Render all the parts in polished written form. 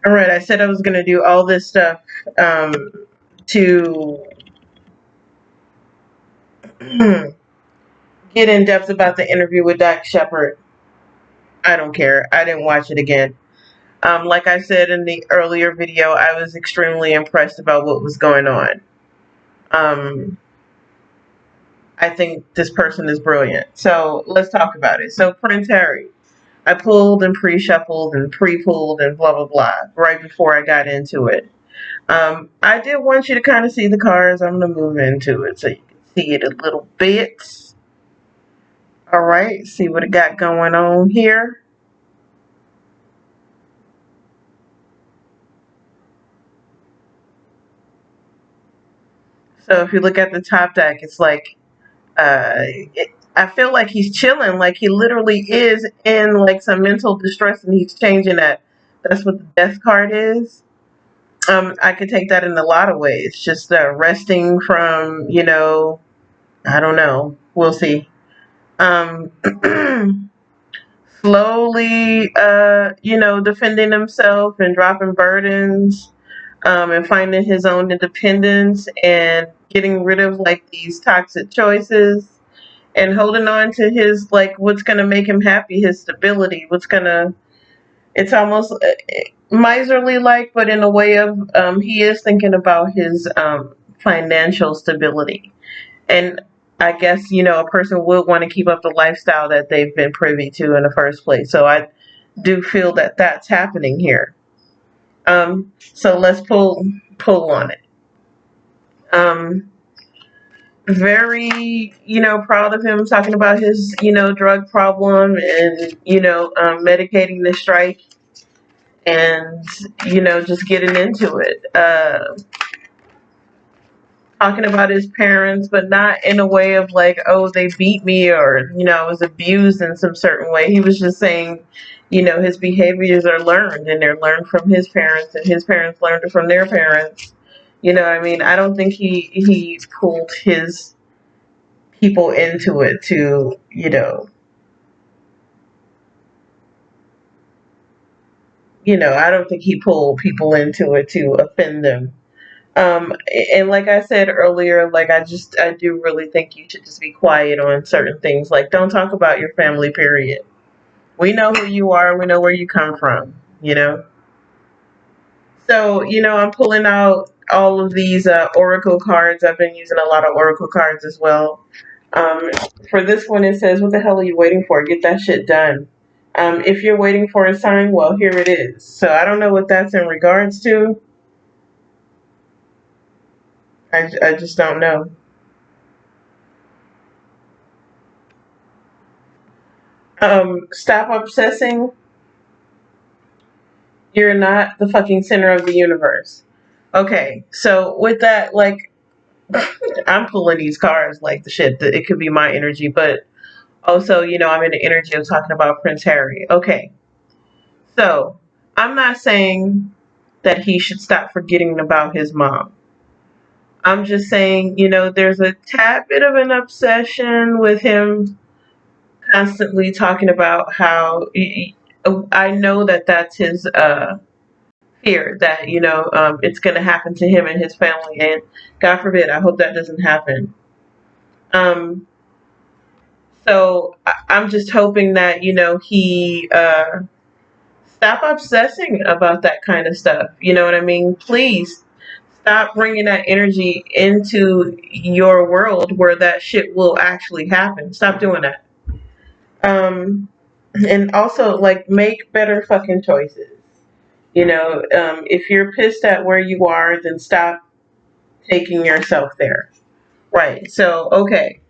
All right, I said I was going to do all this stuff to get in depth about the interview with Dak Shepard. I don't care. I didn't watch it again. Like I said in the earlier video, I was extremely impressed about what was going on. Um, I think this person is brilliant. So let's talk about it. So Prince Harry, I pulled and pre-shuffled and pre-pulled and blah blah blah right before I got into it. I did want you to kind of see the cards. I'm gonna move into it so you can see it a little bit. All right, see what it got going on here. So if you look at the top deck, it's like I feel like he's chilling, like he literally is in like some mental distress, and he's changing that. That's what the death card is. I could take that in a lot of ways. Just resting from, I don't know. We'll see. Um, slowly, defending himself and dropping burdens, and finding his own independence and getting rid of like these toxic choices and holding on to his like what's gonna make him happy, his stability, what's gonna. It's almost miserly like, but in a way of he is thinking about his financial stability, and I guess a person would want to keep up the lifestyle that they've been privy to in the first place. So I do feel that that's happening here. So let's pull on it. Um, very proud of him talking about his drug problem and medicating the strike and just getting into it. Talking about his parents, but not in a way of like, oh, they beat me or, I was abused in some certain way. He was just saying, his behaviors are learned and they're learned from his parents and his parents learned it from their parents. What I mean? I don't think he pulled his people into it to, I don't think he pulled people into it to offend them. Um, and like I said earlier, like I do really think you should just be quiet on certain things. Like don't talk about your family, period. We know who you are, we know where you come from, you know? So, I'm pulling out all of these oracle cards. I've been using a lot of oracle cards as well. Um, for this one, it says, what the hell are you waiting for? Get that shit done. If you're waiting for a sign, well, here it is. So I don't know what that's in regards to. I just don't know. Stop obsessing. You're not the fucking center of the universe. Okay, so with that, like, I'm pulling these cards like the shit. That it could be my energy, but also, I'm in the energy of talking about Prince Harry. Okay, so I'm not saying that he should stop forgetting about his mom. I'm just saying, there's a tad bit of an obsession with him constantly talking about how I know that that's his fear that it's going to happen to him and his family, and God forbid, I hope that doesn't happen. Um, so I'm just hoping that he stop obsessing about that kind of stuff. You know what I mean? Please stop bringing that energy into your world where that shit will actually happen. Stop doing that. Um, and also, like, make better fucking choices. If you're pissed at where you are, then stop taking yourself there. Right. So, okay.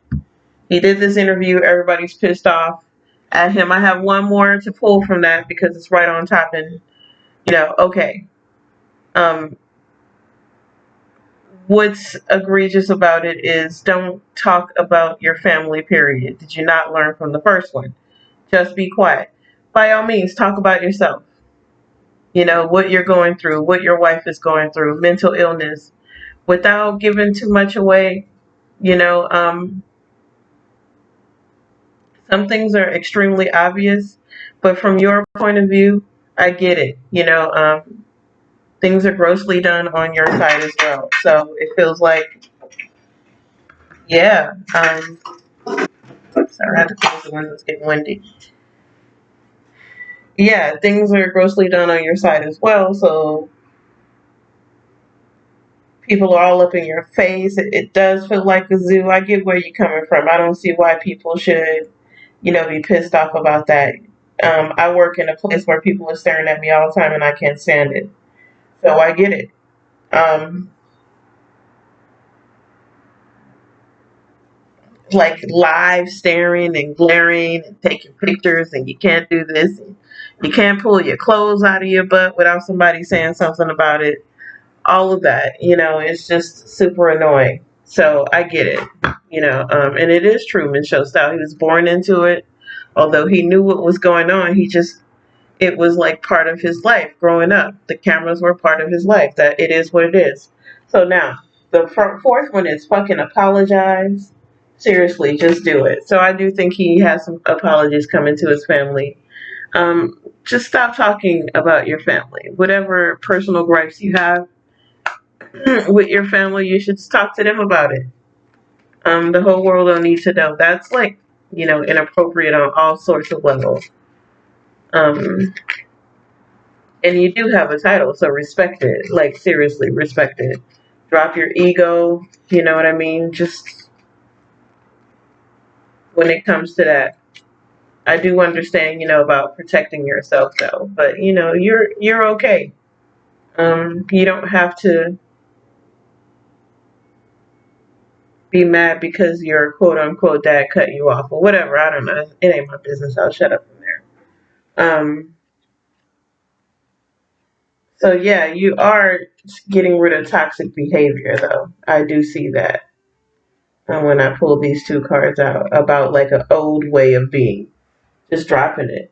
He did this interview. Everybody's pissed off at him. I have one more to pull from that because it's right on top. And, okay. Um, what's egregious about it is don't talk about your family, period. Did you not learn from the first one? Just be quiet. By all means, talk about yourself. What you're going through, what your wife is going through, mental illness, without giving too much away. You know, um, some things are extremely obvious, but from your point of view, I get it. Things are grossly done on your side as well. So it feels like, yeah. Sorry, I had to close the window. It's getting windy. Yeah, things are grossly done on your side as well. So people are all up in your face. It does feel like a zoo. I get where you're coming from. I don't see why people should, be pissed off about that. I work in a place where people are staring at me all the time and I can't stand it. So I get it. Um, like live staring and glaring and taking pictures, and you can't do this. And you can't pull your clothes out of your butt without somebody saying something about it. All of that, it's just super annoying. So I get it, and it is Truman Show style. He was born into it. Although he knew what was going on, it was like part of his life growing up. The cameras were part of his life. That it is what it is. So now, the fourth one is fucking apologize. Seriously, just do it. So I do think he has some apologies coming to his family. Just stop talking about your family. Whatever personal gripes you have with your family, you should talk to them about it. The whole world don't need to know. That's like, inappropriate on all sorts of levels. Um, and you do have a title, so respect it. Like seriously, respect it. Drop your ego. You know what I mean? Just when it comes to that, I do understand, about protecting yourself though. But you're okay. You don't have to be mad because your quote unquote dad cut you off or whatever. I don't know. It ain't my business. I'll shut up from there. Um, so yeah, you are getting rid of toxic behavior though. I do see that when I pull these two cards out about like an old way of being, just dropping it,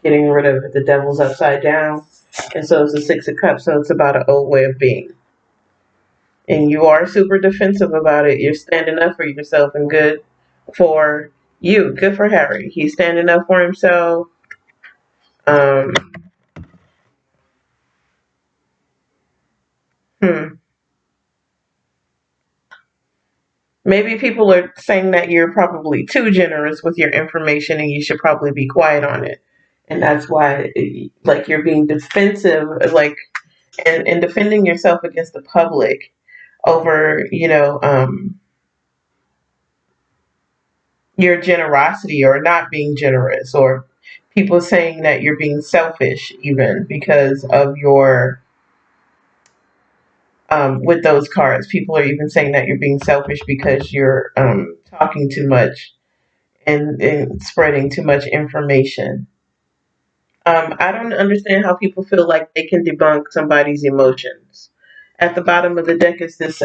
getting rid of it. The devil's upside down, and so it's the Six of Cups. So it's about an old way of being, and you are super defensive about it. You're standing up for yourself and good for you. Good for Harry. He's standing up for himself. Um, hmm. Maybe people are saying that you're probably too generous with your information and you should probably be quiet on it. And that's why, like, you're being defensive, like, and defending yourself against the public over, your generosity or not being generous, or people saying that you're being selfish, even because of your with those cards. People are even saying that you're being selfish because you're talking too much and spreading too much information. I don't understand how people feel like they can debunk somebody's emotions. At the bottom of the deck is this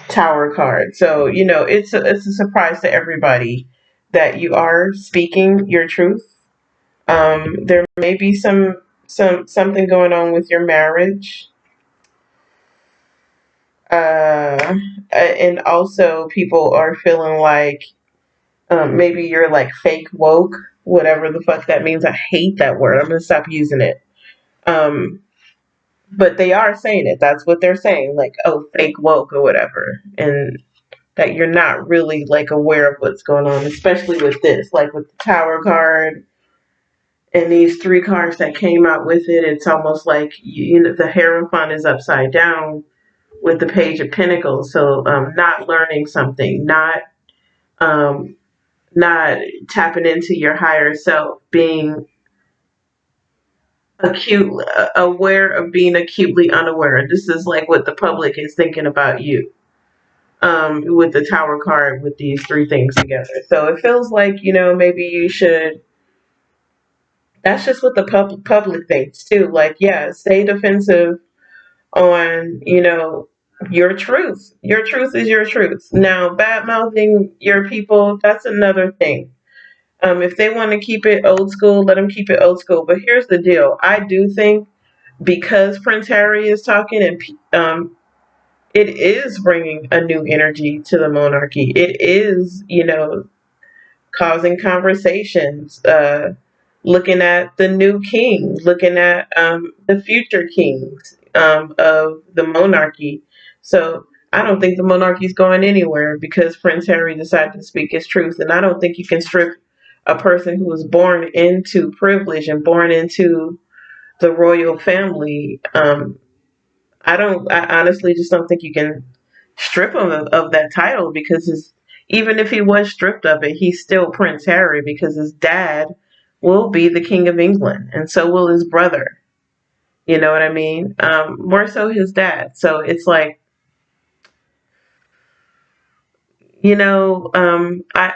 Tower card. So, it's a surprise to everybody that you are speaking your truth. There may be something going on with your marriage. And also people are feeling like maybe you're like fake woke, whatever the fuck that means. I hate that word. I'm gonna stop using it. Um, but they are saying it. That's what they're saying, like, oh, fake woke or whatever, and that you're not really like aware of what's going on, especially with this, like with the Tower card and these three cards that came out with it. It's almost like the Hierophant is upside down with the Page of Pentacles. So not learning something, um, not tapping into your higher self, being acute aware of being acutely unaware. This is like what the public is thinking about you. With the Tower card with these three things together. So it feels like, maybe you should. That's just what the public thinks too. Like, yeah, stay defensive on, your truth. Your truth is your truth. Now, bad mouthing your people, that's another thing. If they want to keep it old school, let them keep it old school. But here's the deal. I do think because Prince Harry is talking and it is bringing a new energy to the monarchy. It is, causing conversations. looking at the new king, looking at the future kings of the monarchy. So I don't think the monarchy is going anywhere because Prince Harry decided to speak his truth. And I don't think you can strip a person who was born into privilege and born into the royal family. I honestly just don't think you can strip him of that title because even if he was stripped of it, he's still Prince Harry because his dad will be the King of England and so will his brother. You know what I mean? More so his dad. So it's like, I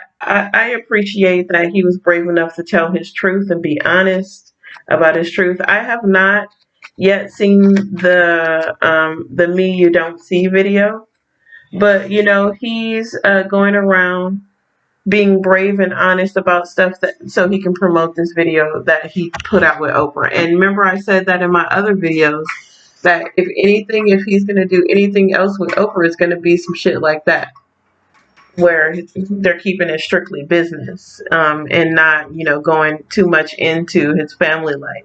appreciate that he was brave enough to tell his truth and be honest about his truth. I have not yet seen the Me You Don't See video, but he's going around being brave and honest about stuff that so he can promote this video that he put out with Oprah. And remember, I said that in my other videos that if he's going to do anything else with Oprah, it's going to be some shit like that where they're keeping it strictly business and not going too much into his family life.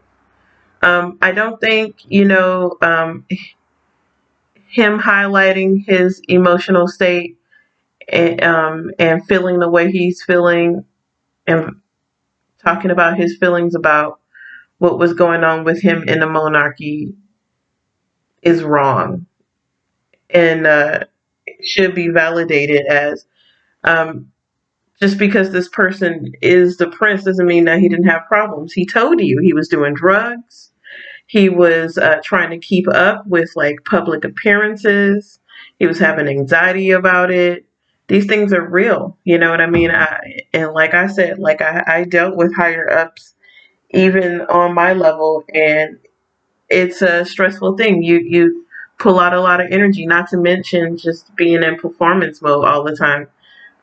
I don't think him highlighting his emotional state and feeling the way he's feeling and talking about his feelings about what was going on with him in the monarchy is wrong and should be validated as um, just because this person is the prince doesn't mean that he didn't have problems. He told you he was doing drugs. He was trying to keep up with like public appearances. He was having anxiety about it. These things are real. You know what I mean? And like I said, like I dealt with higher ups even on my level, and it's a stressful thing. You pull out a lot of energy, not to mention just being in performance mode all the time.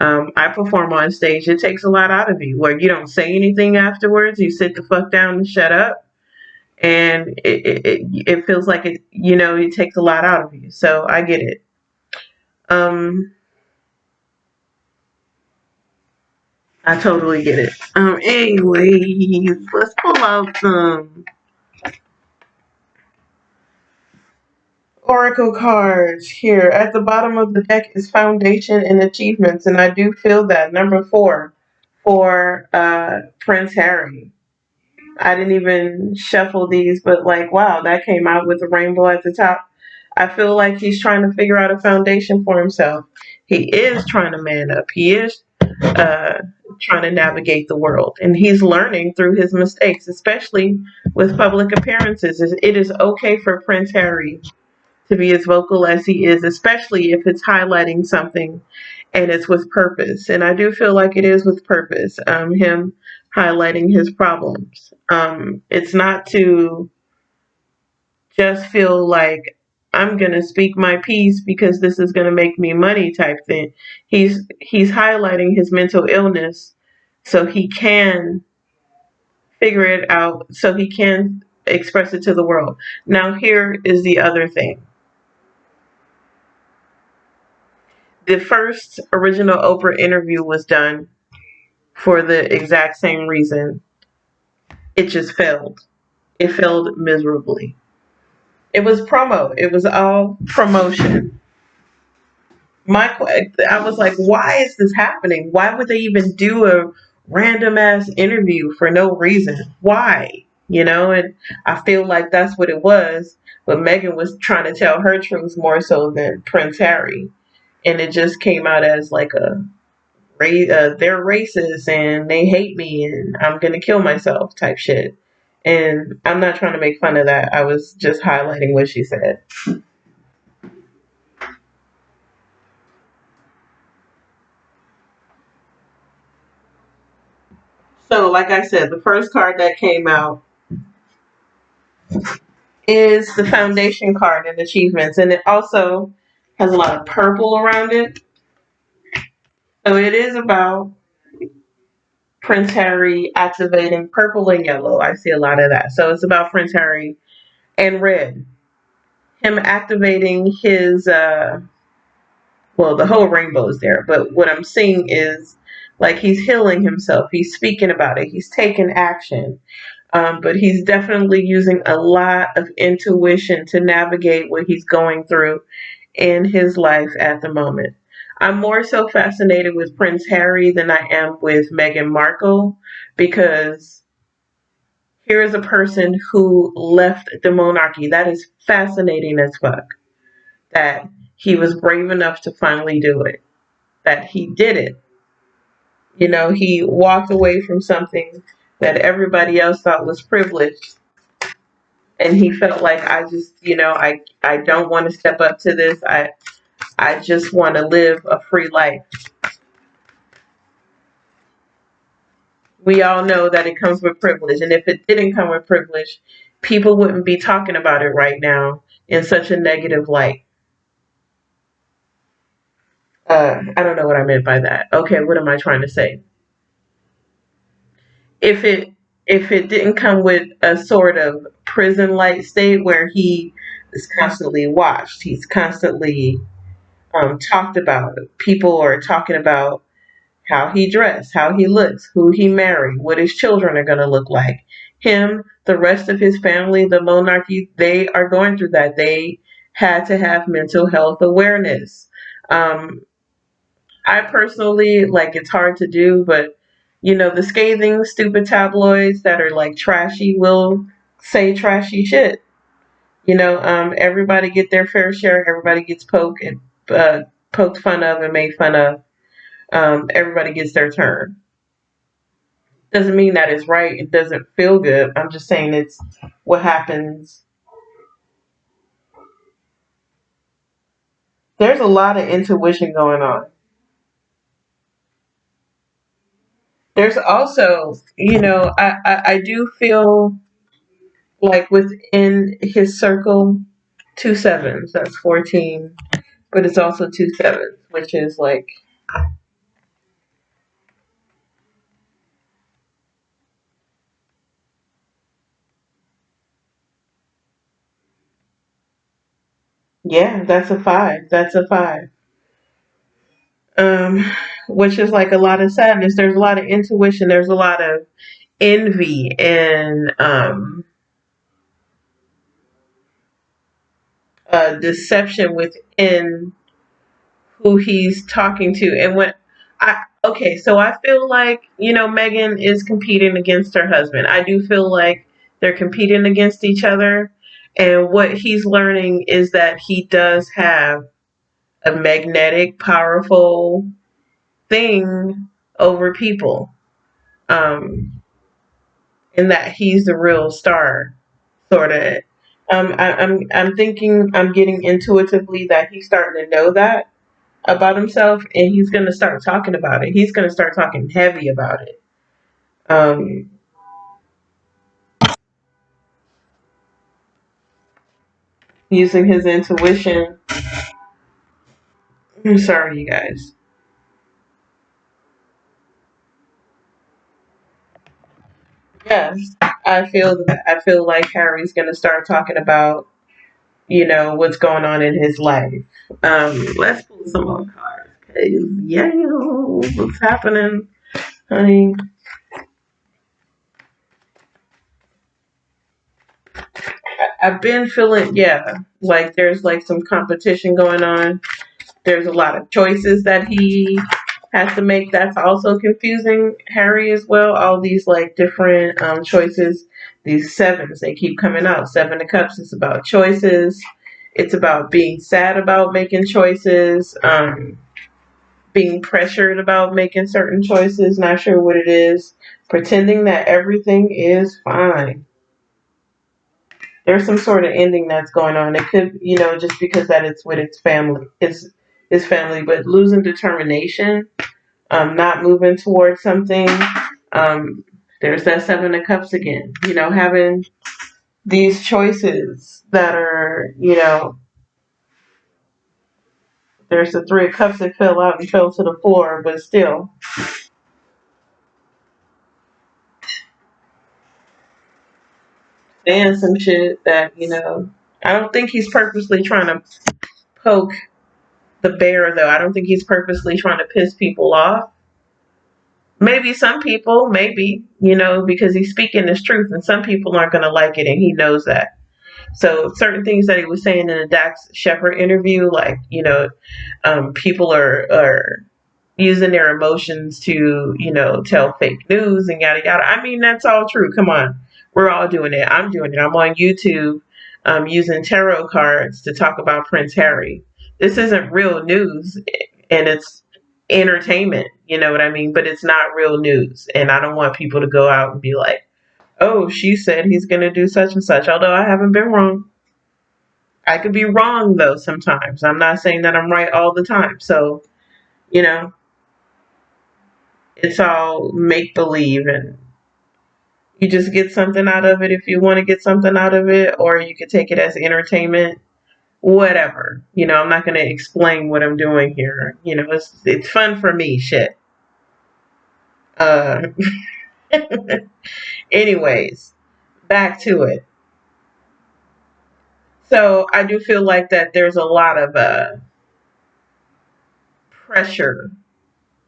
I perform on stage. It takes a lot out of you where you don't say anything afterwards. You sit the fuck down and shut up. And it feels like it takes a lot out of you. So I get it. Um, I totally get it. Anyways, let's pull out some Oracle cards here. At the bottom of the deck is Foundation and Achievements, and I do feel that number 4 for Prince Harry. I didn't even shuffle these, but like, wow, that came out with the rainbow at the top. I feel like he's trying to figure out a foundation for himself. He is trying to man up. He is uh, trying to navigate the world, and he's learning through his mistakes, especially with public appearances. It is okay for Prince Harry to be as vocal as he is, especially if it's highlighting something and it's with purpose. And I do feel like it is with purpose, him highlighting his problems. It's not to just feel like I'm going to speak my piece because this is going to make me money type thing. He's highlighting his mental illness so he can figure it out, so he can express it to the world. Now here is the other thing. The first original Oprah interview was done for the exact same reason. It just failed. It failed miserably. It was promo. It was all promotion. I was like, why is this happening? Why would they even do a random ass interview for no reason? Why? And I feel like that's what it was. But Meghan was trying to tell her truth more so than Prince Harry. And it just came out as like they're racist and they hate me and I'm gonna kill myself type shit. And I'm not trying to make fun of that. I was just highlighting what she said. So, like I said, the first card that came out is the Foundation card and achievements, and it also has a lot of purple around it. So it is about Prince Harry activating purple and yellow. I see a lot of that. So it's about Prince Harry and red. Him activating his well, the whole rainbow is there, but what I'm seeing is Like he's healing himself. He's speaking about it. He's taking action. But he's definitely using a lot of intuition to navigate what he's going through in his life at the moment. I'm more so fascinated with Prince Harry than I am with Meghan Markle because here is a person who left the monarchy. That is fascinating as fuck. That he was brave enough to finally do it. That he did it. You know, he walked away from something that everybody else thought was privileged. And he felt like I just, I don't want to step up to this. I just want to live a free life. We all know that it comes with privilege. And if it didn't come with privilege, people wouldn't be talking about it right now in such a negative light. I don't know what I meant by that. Okay, what am I trying to say? If it didn't come with a sort of prison like state where he is constantly watched, he's constantly talked about. People are talking about how he dressed, how he looks, who he married, what his children are going to look like. Him, the rest of his family, the monarchy, they are going through that. They had to have mental health awareness. Um, I personally, like, it's hard to do, but the scathing, stupid tabloids that are like trashy will say trashy shit. Everybody get their fair share. Everybody gets poked fun of and made fun of. Everybody gets their turn. Doesn't mean that it's right. It doesn't feel good. I'm just saying it's what happens. There's a lot of intuition going on. There's also, I do feel like within his circle, two sevens, that's 14, but it's also two sevens, which is like, yeah, that's a five. That's a five. Um, which is like a lot of sadness. There's a lot of intuition. There's a lot of envy and deception within who he's talking to. And when okay, so I feel like, Megan is competing against her husband. I do feel like they're competing against each other. And what he's learning is that he does have a magnetic, powerful thing over people. Um, and that he's the real star, sort of. I'm thinking, I'm getting intuitively that he's starting to know that about himself, and he's going to start talking about it. He's going to start talking heavy about it. Um, Using his intuition. I'm sorry, you guys. Yes, I feel that. I feel like Harry's going to start talking about, what's going on in his life. Let's pull some more cards. Cause yeah, what's happening, honey? I've been feeling, yeah, like there's like some competition going on. There's a lot of choices that he has to make. That's also confusing Harry as well. All these like different choices. These sevens, they keep coming out. Seven of Cups is about choices. It's about being sad about making choices. Being pressured about making certain choices. Not sure what it is. Pretending that everything is fine. There's some sort of ending that's going on. It could, just because that it's with its family, it's his family, but losing determination, not moving towards something. Um, there's that Seven of Cups again. Having these choices that are, there's the Three of Cups that fell out and fell to the floor, but still saying some shit that, I don't think he's purposely trying to poke the bear, though. I don't think he's purposely trying to piss people off. Maybe some people, maybe, because he's speaking his truth, and some people aren't going to like it, and he knows that. So certain things that he was saying in the Dax Shepard interview, like, people are using their emotions to, tell fake news and yada yada. I mean, that's all true. Come on. We're all doing it. I'm doing it. I'm on YouTube using tarot cards to talk about Prince Harry. This isn't real news, and it's entertainment, you know what I mean? But it's not real news. And I don't want people to go out and be like, oh, she said he's going to do such and such, although I haven't been wrong. I could be wrong, though, sometimes. I'm not saying that I'm right all the time. So, you know, it's all make believe, and you just get something out of it if you want to get something out of it, or you could take it as entertainment, whatever. I'm not going to explain what I'm doing here. It's fun for me, shit. Uh, anyways, back to it. So I do feel like that there's a lot of pressure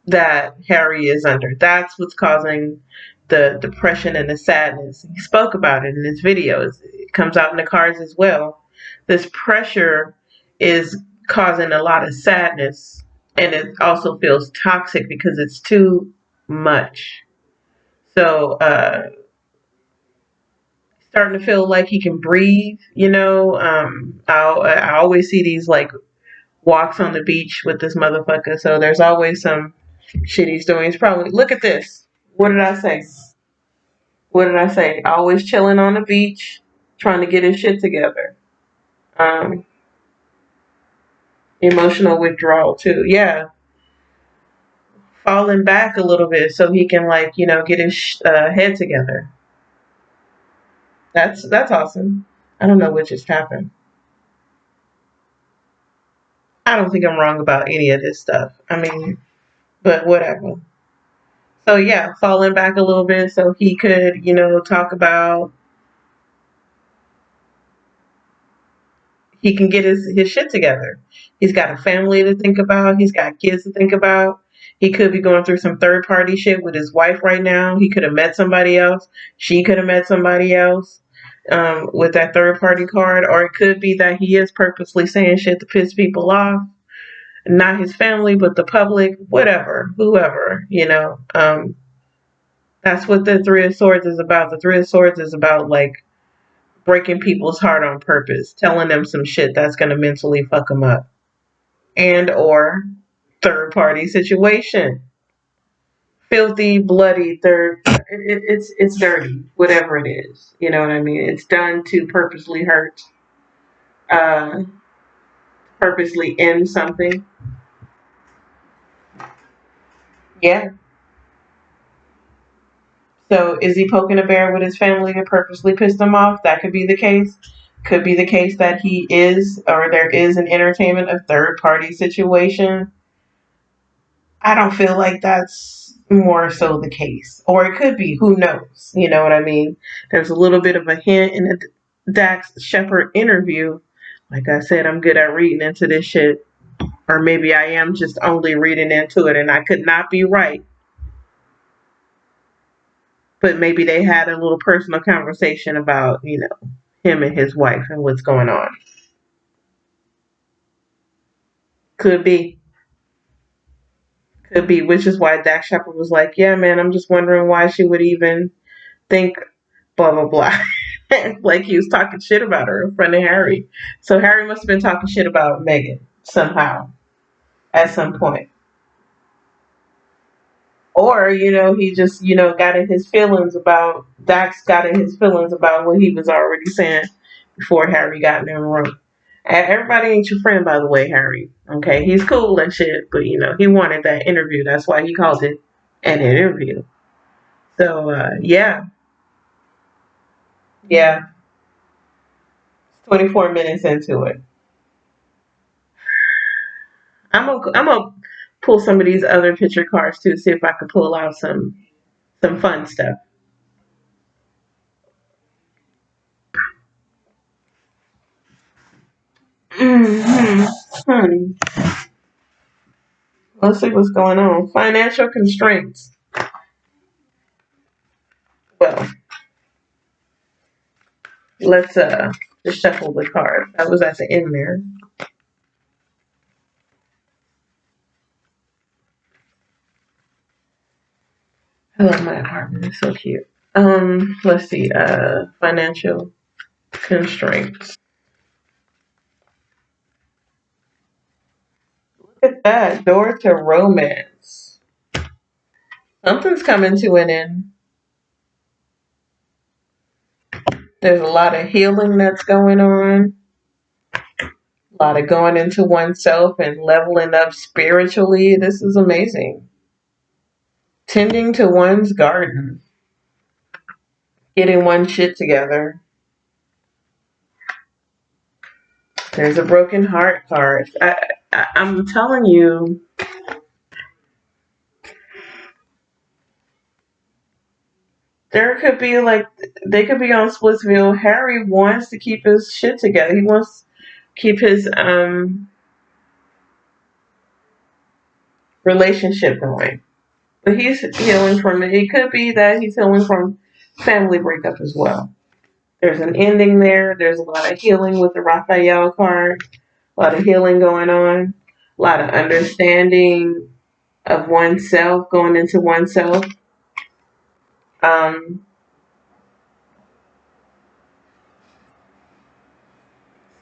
that Harry is under. That's what's causing the depression and the sadness. He spoke about it in his videos. It comes out in the cards as well. This pressure is causing a lot of sadness, and it also feels toxic because it's too much. So, starting to feel like he can breathe. I always see these like walks on the beach with this motherfucker. So there's always some shit he's doing. He's probably, look at this. What did I say? What did I say? Always chilling on the beach, trying to get his shit together. Um, Emotional withdrawal too. Yeah, falling back a little bit so he can like get his head together. That's awesome. I don't know what just happened. I don't think I'm wrong about any of this stuff. I mean, but whatever. So yeah, falling back a little bit so he could, talk about, he can get his shit together. He's got a family to think about. He's got kids to think about. He could be going through some third party shit with his wife right now. He could have met somebody else. She could have met somebody else with that third party card. Or it could be that he is purposely saying shit to piss people off. Not his family, but the public, whatever, whoever, That's what the Three of Swords is about. The Three of Swords is about like breaking people's heart on purpose, telling them some shit that's going to mentally fuck them up, and or third party situation, filthy, bloody third. It's dirty, whatever it is. You know what I mean? It's done to purposely hurt, uh, purposely end something. Yeah. So is he poking a bear with his family to purposely piss them off? That could be the case. Could be the case that he is, or there is an entertainment of third party situation. I don't feel like that's more so the case. Or it could be, who knows? You know what I mean? There's a little bit of a hint in the Dax Shepard interview. Like I said, I'm good at reading into this shit. Or maybe I am just only reading into it and I could not be right. But maybe they had a little personal conversation about, him and his wife and what's going on. Could be. Could be, which is why Dax Shepard was like, yeah, man, I'm just wondering why she would even think blah, blah, blah. Like he was talking shit about her in front of Harry. So Harry must have been talking shit about Meghan somehow at some point. Or, he just, got in his feelings about, Dax got in his feelings about what he was already saying before Harry got in the room. And everybody ain't your friend, by the way, Harry. Okay, he's cool and shit, but, he wanted that interview. That's why he called it an interview. So, yeah. Yeah. 24 minutes into it. I'm gonna pull some of these other picture cards too, see if I can pull out some fun stuff. Mm-hmm. Honey, let's see what's going on. Financial constraints. let's just shuffle the cards. That was at the end there. I love my apartment. It's so cute. Let's see. Financial constraints. Look at that. Door to romance. Something's coming to an end. There's a lot of healing that's going on. A lot of going into oneself and leveling up spiritually. This is amazing. Tending to one's garden. Getting one shit together. There's a broken heart card. I'm telling you, there could be like, they could be on Splitsville. Harry wants to keep his shit together. He wants to keep his relationship going. But he's healing from it. It could be that he's healing from family breakup as well. There's an ending there. There's a lot of healing with the Raphael card. A lot of healing going on. A lot of understanding of oneself, going into oneself. Um,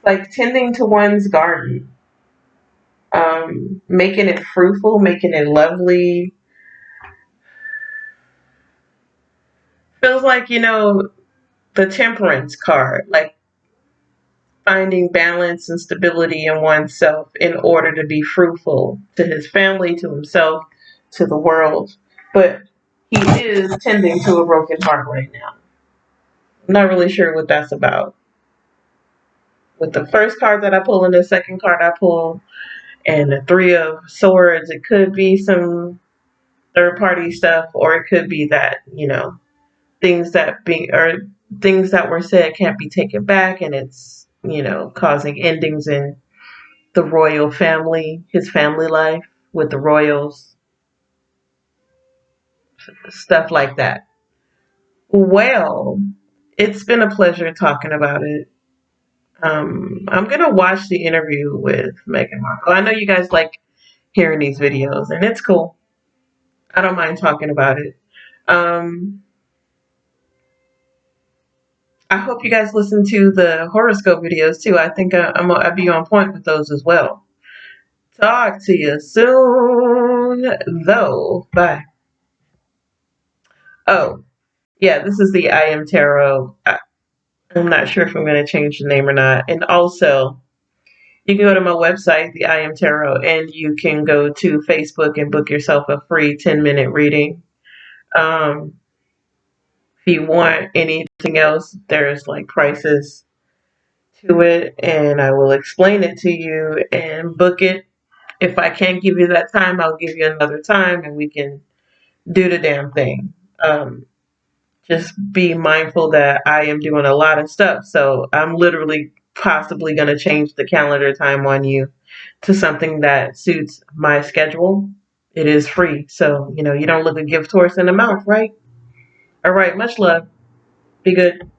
like tending to one's garden, making it fruitful, making it lovely. Feels like, the temperance card, like finding balance and stability in oneself in order to be fruitful to his family, to himself, to the world. But he is tending to a broken heart right now. I'm not really sure what that's about. With the first card that I pull and the second card I pull and the Three of Swords, it could be some third party stuff, or it could be that, things that things that were said can't be taken back, and it's, causing endings in the royal family, his family life with the royals, stuff like that. Well, it's been a pleasure talking about it. I'm gonna watch the interview with Meghan Markle. I know you guys like hearing these videos, and it's cool. I don't mind talking about it. Um, I hope you guys listen to the horoscope videos too. I think I'll be on point with those as well. Talk to you soon, though. Bye. Oh, yeah, this is the I Am Tarot. I'm not sure if I'm going to change the name or not. And also, you can go to my website, the I Am Tarot, and you can go to Facebook and book yourself a free 10-minute reading. Um, if you want anything else, there's like prices to it, and I will explain it to you and book it. If I can't give you that time, I'll give you another time and we can do the damn thing. Just be mindful that I am doing a lot of stuff. So I'm literally possibly going to change the calendar time on you to something that suits my schedule. It is free. So, you don't look a gift horse in the mouth, right? All right. Much love. Be good.